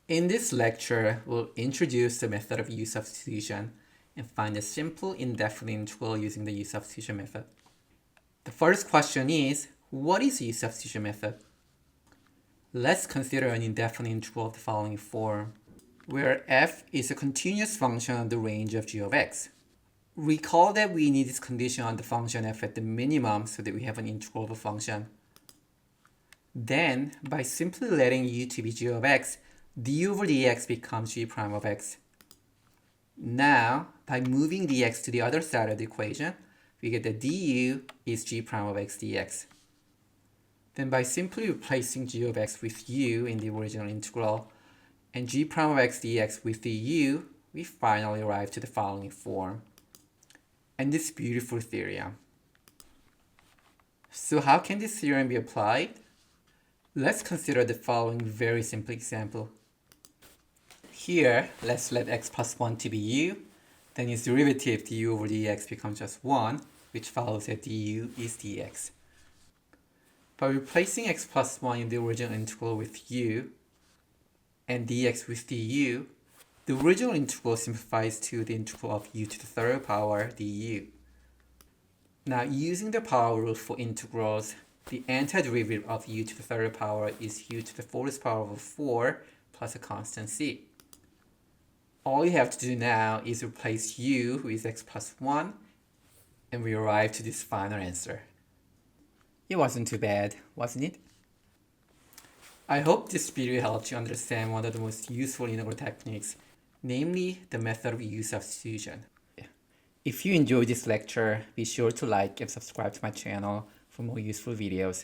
In this lecture, we'll introduce the method of u-substitution and find a simple indefinite integral using the u-substitution method. The first question is, what is u-substitution method? Let's consider an indefinite integral of the following form, where f is a continuous function on the range of g of x. Recall that we need this condition on the function f at the minimum so that we have an integral of a function. Then, by simply letting u to be g of x, d over dx becomes g prime of x. Now, by moving dx to the other side of the equation, we get that du is g prime of x dx. Then by simply replacing g of x with u in the original integral, and g prime of x dx with the u, we finally arrive to the following form. And this beautiful theorem. So how can this theorem be applied? Let's consider the following very simple example. Here, let's let x plus 1 to be u, then its derivative du over dx becomes just 1, which follows that du is dx. By replacing x plus 1 in the original integral with u, and dx with du, the original integral simplifies to the integral of u to the third power du. Now, using the power rule for integrals, the antiderivative of u to the third power is u to the fourth power over 4 plus a constant c. All you have to do now is replace u with x plus 1, and we arrive to this final answer. It wasn't too bad, wasn't it? I hope this video helped you understand one of the most useful integral techniques, namely the method of u-substitution. If you enjoyed this lecture, be sure to like and subscribe to my channel for more useful videos.